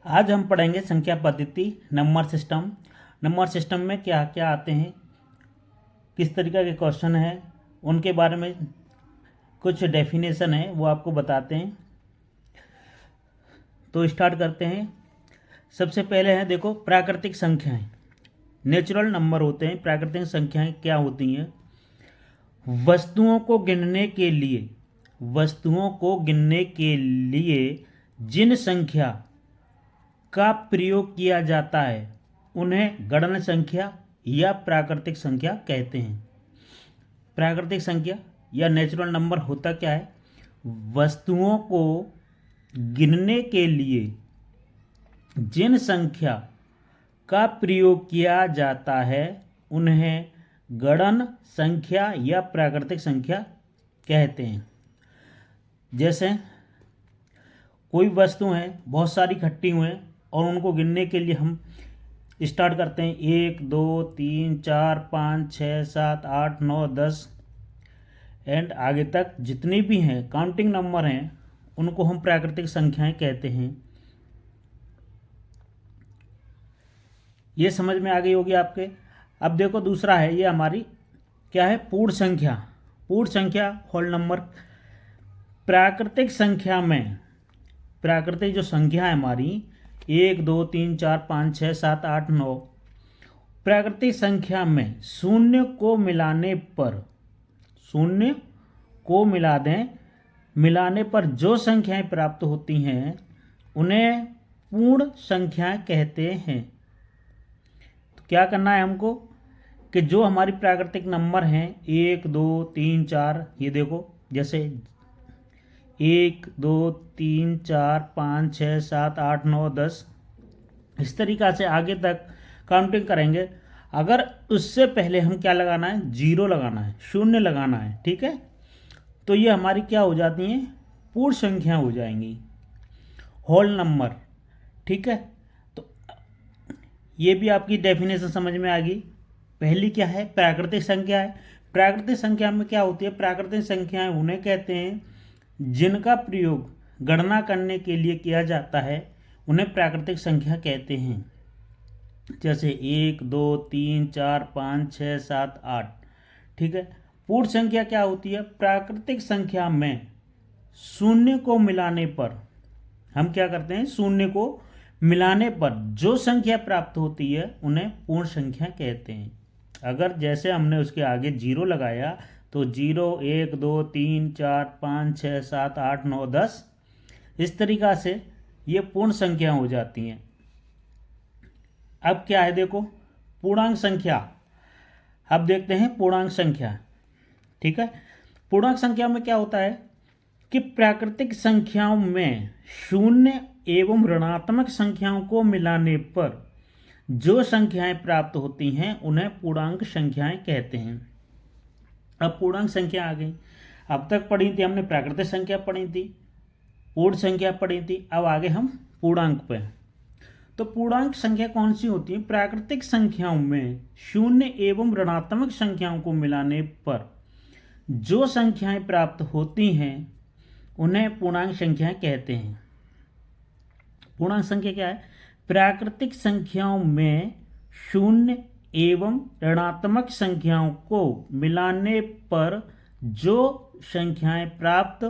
आज हम पढ़ेंगे संख्या पद्धति, नंबर सिस्टम। नंबर सिस्टम में क्या क्या आते हैं, किस तरीक़ा के क्वेश्चन हैं, उनके बारे में कुछ डेफिनेशन है वो आपको बताते हैं। तो स्टार्ट करते हैं। सबसे पहले है देखो प्राकृतिक संख्याएं, नेचुरल नंबर होते हैं। प्राकृतिक संख्याएं क्या होती हैं? वस्तुओं को गिनने के लिए जिन संख्या का प्रयोग किया जाता है उन्हें गणन संख्या या प्राकृतिक संख्या कहते हैं। प्राकृतिक संख्या या नेचुरल नंबर होता क्या है? वस्तुओं को गिनने के लिए जिन संख्या का प्रयोग किया जाता है उन्हें गणन संख्या या प्राकृतिक संख्या कहते हैं। जैसे कोई वस्तु है, बहुत सारी इकट्ठी हुए हैं और उनको गिनने के लिए हम स्टार्ट करते हैं 1 2 3 4 5 6 7 8 9 10 एंड आगे तक जितनी भी हैं काउंटिंग नंबर हैं उनको हम प्राकृतिक संख्याएं कहते हैं। ये समझ में आ गई होगी आपके। अब देखो दूसरा है, ये हमारी क्या है? पूर्ण संख्या। पूर्ण संख्या होल नंबर। प्राकृतिक संख्या में, प्राकृतिक जो संख्या है हमारी 1 2 3 4 5 6 7 8 9, प्राकृतिक संख्या में शून्य को मिला दें, मिलाने पर जो संख्याएं प्राप्त होती हैं उन्हें पूर्ण संख्याएं कहते हैं। तो क्या करना है हमको कि जो हमारी प्राकृतिक नंबर हैं 1 2 3 4, ये देखो जैसे 1 2 3 4 5 6 7 8 9 10, इस तरीक़ा से आगे तक काउंटिंग करेंगे। अगर उससे पहले हम क्या लगाना है? 0 लगाना है, शून्य लगाना है, ठीक है? तो ये हमारी क्या हो जाती हैं? पूर्ण संख्या हो जाएंगी, होल नंबर, ठीक है? तो ये भी आपकी डेफिनेशन समझ में आ गई। पहली क्या है? प्राकृतिक संख्या है। प्राकृतिक संख्या में क्या होती है? प्राकृतिक संख्याएं उन्हें कहते हैं जिनका प्रयोग गणना करने के लिए किया जाता है, उन्हें प्राकृतिक संख्या कहते हैं। जैसे 1 2 3 4 5 6 7 8, ठीक है? पूर्ण संख्या क्या होती है? प्राकृतिक संख्या में शून्य को मिलाने पर हम क्या करते हैं? शून्य को मिलाने पर जो संख्या प्राप्त होती है उन्हें पूर्ण संख्या कहते हैं। अगर जैसे हमने उसके आगे 0 लगाया तो 0 1 2 3 4 5 6 7 8 9 10, इस तरीक़ा से ये पूर्ण संख्या हो जाती हैं। अब क्या है देखो पूर्णांक संख्या। अब देखते हैं पूर्णांक संख्या, ठीक है? पूर्णांक संख्या में क्या होता है कि प्राकृतिक संख्याओं में शून्य एवं ऋणात्मक संख्याओं को मिलाने पर जो संख्याएं प्राप्त होती हैं उन्हें पूर्णांक संख्याएं कहते हैं। अब पूर्णांक संख्या आ गई। अब तक पढ़ी थी हमने प्राकृतिक संख्या पढ़ी थी, पूर्ण संख्या पढ़ी थी, अब आगे हम पूर्णांक पे। तो पूर्णांक संख्या कौन सी होती है? प्राकृतिक संख्याओं में शून्य एवं ऋणात्मक संख्याओं को मिलाने पर जो संख्याएं प्राप्त होती हैं उन्हें पूर्णांक संख्याएं कहते हैं। पूर्णांक संख्या क्या है? प्राकृतिक संख्याओं में शून्य एवं ऋणात्मक संख्याओं को मिलाने पर जो संख्याएं प्राप्त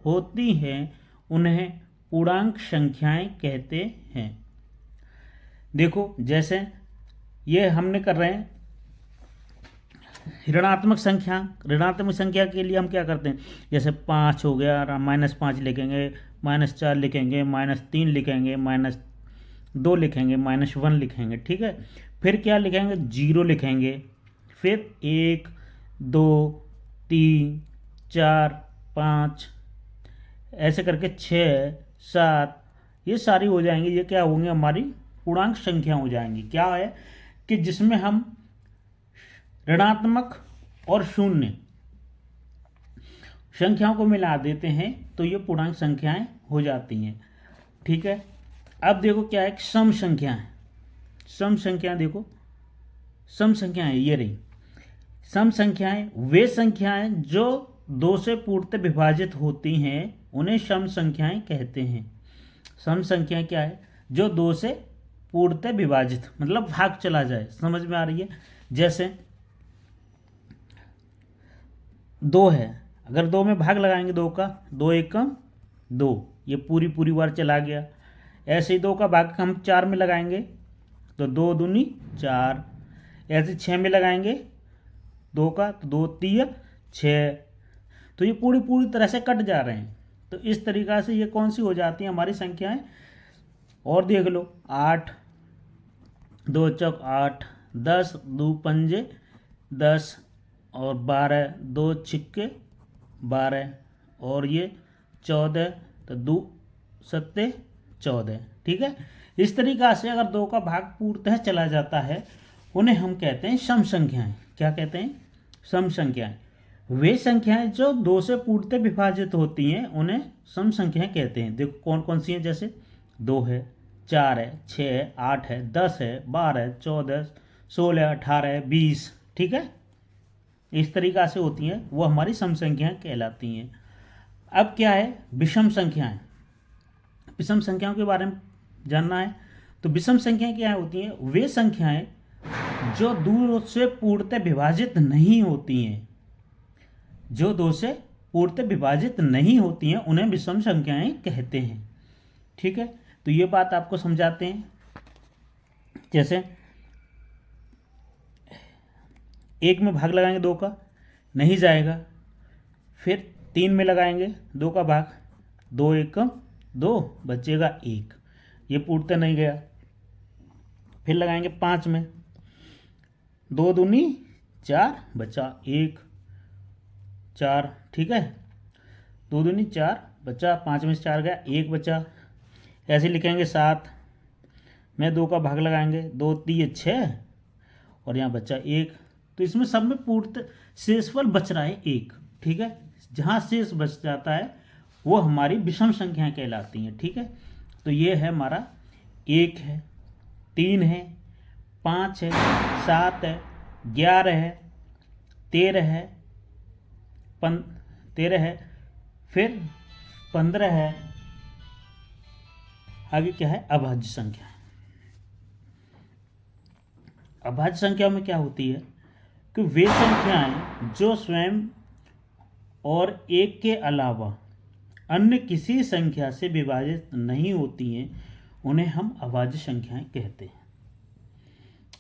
होती हैं उन्हें पूर्णांक संख्याएं कहते हैं। देखो जैसे ये हमने कर रहे हैं ऋणात्मक संख्या। ऋणात्मक संख्या के लिए हम क्या करते हैं? जैसे 5 हो गया, -5 लिखेंगे, -4 लिखेंगे, -3 लिखेंगे, -2 लिखेंगे, -1 लिखेंगे, ठीक है? फिर क्या लिखेंगे? 0 लिखेंगे, फिर 1 2 3 4 5 ऐसे करके 6 7, ये सारी हो जाएंगी। ये क्या होंगे? हमारी पूर्णांक संख्या हो जाएंगी। क्या है कि जिसमें हम ऋणात्मक और शून्य संख्याओं को मिला देते हैं तो ये पूर्णांक संख्याएं हो जाती हैं, ठीक है? अब देखो क्या है? सम संख्याएं। सम संख्याएं देखो, सम संख्याएं ये रही। सम संख्याएं वे संख्याएं जो 2 से पूर्णतः विभाजित होती हैं उन्हें सम संख्याएं कहते हैं। सम संख्याएं क्या है? जो 2 से पूर्णतः विभाजित मतलब भाग चला जाए। समझ में आ रही है? जैसे 2 है, अगर 2 में भाग लगाएंगे 2 का, 2 एकम 2, ये पूरी बार चला गया। ऐसे ही 2 का भाग हम 4 में लगाएंगे तो 2 दूनी 4। ऐसे 6 में लगाएंगे 2 का तो 2 3 6। तो ये पूरी तरह से कट जा रहे हैं। तो इस तरीक़ा से ये कौन सी हो जाती हैं हमारी संख्याएं। और देख लो 8, 2 चौक 8, 10 2 पंजे 10 और 12 2 छिक्के 12 और ये 14 तो 2 सत्ते 14। ठीक है, इस तरीक़ा से अगर 2 का भाग पूर्णतः चला जाता है उन्हें हम कहते हैं सम संख्याएं। क्या कहते हैं? सम संख्याएं। वे संख्याएं जो 2 से पूर्णतः विभाजित होती हैं उन्हें सम संख्याएं कहते हैं। देखो कौन कौन सी हैं, जैसे 2 है, 4 है, 6 है, 8 है, 10 है, 12, 14, 16, 18, 20। ठीक है, इस तरीक़ा से होती हैं, वो हमारी सम संख्याएं कहलाती हैं। अब क्या है? विषम संख्याएं। विषम संख्याओं के बारे में जानना है तो विषम संख्याएं क्या होती हैं? वे संख्याएं जो 2 से पूर्णतः विभाजित नहीं होती हैं, जो 2 से पूर्णतः विभाजित नहीं होती हैं उन्हें विषम संख्याएं कहते हैं। ठीक है, तो ये बात आपको समझाते हैं। जैसे 1 में भाग लगाएंगे 2 का, नहीं जाएगा। फिर 3 में लगाएंगे 2 का भाग, 2 एकम 2 बचेगा 1, ये पूर्णतः नहीं गया। फिर लगाएंगे 5 में, 2 दूनी 4 बचा 1 4। ठीक है, 2 दूनी 4 बचा, 5 में से 4 गया 1 बचा। ऐसे लिखेंगे 7 में 2 का भाग लगाएंगे, 2 3 6 और यहाँ बचा 1। तो इसमें सब में पूर्णतः शेषफल बच रहा है 1। ठीक है, जहाँ शेष बच जाता है वो हमारी विषम संख्याएं कहलाती हैं। ठीक है, तो ये है हमारा 1 है, 3 है, 5 है, 7 है, 11 है, 13 है, 13 है, फिर 15 है। आगे क्या है? अभाज्य संख्या। अभाज्य संख्या में क्या होती है कि वे संख्याएं जो स्वयं और 1 के अलावा अन्य किसी संख्या से विभाजित नहीं होती हैं उन्हें हम अभाज्य संख्याएं कहते हैं।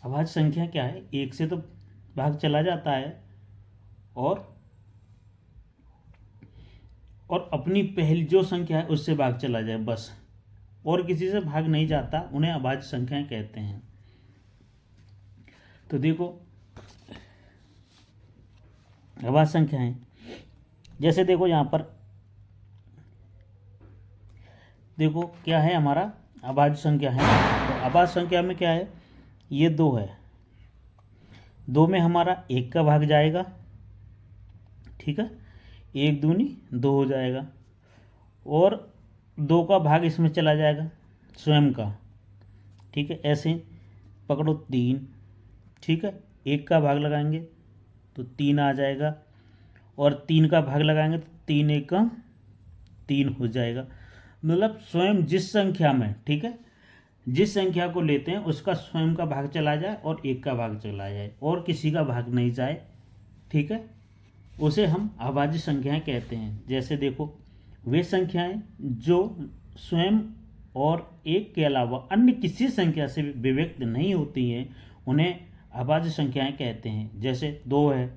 अभाज्य संख्या क्या है? 1 से तो भाग चला जाता है और अपनी पहली जो संख्या है उससे भाग चला जाए बस, और किसी से भाग नहीं जाता, उन्हें अभाज्य संख्याएं कहते हैं। तो देखो अभाज्य संख्याएं, जैसे देखो यहाँ पर देखो क्या है हमारा अभाज्य संख्या है। तो अभाज्य संख्या में क्या है? ये 2 है, 2 में हमारा 1 का भाग जाएगा। ठीक है, 1 दूनी 2 हो जाएगा और 2 का भाग इसमें चला जाएगा स्वयं का। ठीक है, ऐसे पकड़ो 3। ठीक है, 1 का भाग लगाएंगे तो 3 आ जाएगा और 3 का भाग लगाएंगे तो 3 एकम 3 हो जाएगा। मतलब स्वयं जिस संख्या में, ठीक है, जिस संख्या को लेते हैं उसका स्वयं का भाग चला जाए और 1 का भाग चला जाए और किसी का भाग नहीं जाए। ठीक है, उसे हम अभाज्य संख्याएं कहते हैं। जैसे देखो वे संख्याएं जो स्वयं और 1 के अलावा अन्य किसी संख्या से विभक्त नहीं होती हैं उन्हें अभाज्य संख्याएं कहते हैं। जैसे 2 है,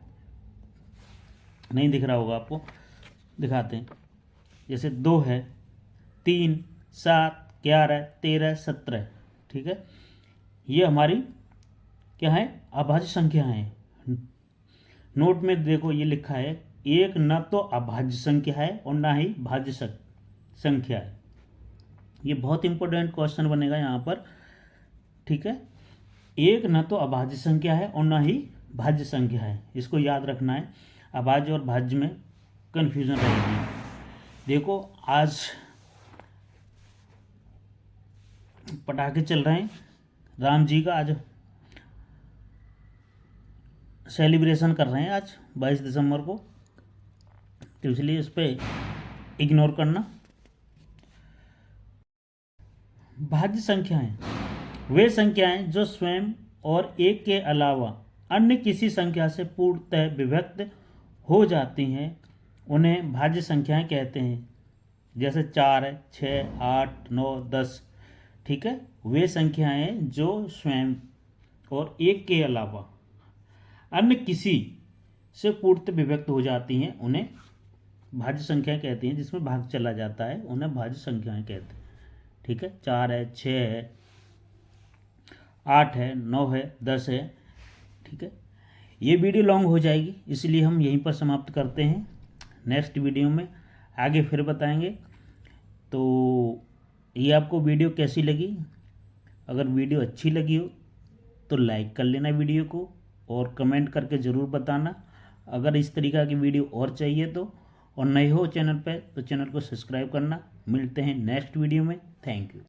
नहीं दिख रहा होगा आपको, दिखाते हैं। जैसे 2 है, 3 7 11 13 17। ठीक है, ये हमारी क्या है? अभाज्य संख्या है। नोट में देखो ये लिखा है, एक न तो अभाज्य संख्या है और ना ही भाज्य संख्या है। ये बहुत इंपॉर्टेंट क्वेश्चन बनेगा यहाँ पर। ठीक है, एक न तो अभाज्य संख्या है और ना ही भाज्य संख्या है, इसको याद रखना है। अभाज्य और भाज्य में कन्फ्यूजन रहेगी। देखो आज पटाखे चल रहे हैं, राम जी का आज सेलिब्रेशन कर रहे हैं आज 22 दिसंबर को, तो इसलिए इस पर इग्नोर करना। भाज्य संख्याएं वे संख्याएं जो स्वयं और एक के अलावा अन्य किसी संख्या से पूर्णतः विभक्त हो जाती हैं उन्हें भाज्य संख्याएं कहते हैं। जैसे 4 है, 6, 8, 9, 10। ठीक है, वे संख्याएं जो स्वयं और एक के अलावा अन्य किसी से पूर्णतः विभक्त हो जाती हैं उन्हें भाज्य संख्याएं कहती हैं। जिसमें भाग चला जाता है उन्हें भाज्य संख्याएं कहते हैं। ठीक है, 4 है, 6 है, 8 है, 9 है, 10 है। ठीक है, ये वीडियो लॉन्ग हो जाएगी इसलिए हम यहीं पर समाप्त करते हैं। नेक्स्ट वीडियो में आगे फिर बताएंगे। तो ये आपको वीडियो कैसी लगी? अगर वीडियो अच्छी लगी हो तो लाइक कर लेना वीडियो को और कमेंट करके ज़रूर बताना। अगर इस तरीक़ा की वीडियो और चाहिए तो, और नए हो चैनल पर तो चैनल को सब्सक्राइब करना। मिलते हैं नेक्स्ट वीडियो में। Thank you.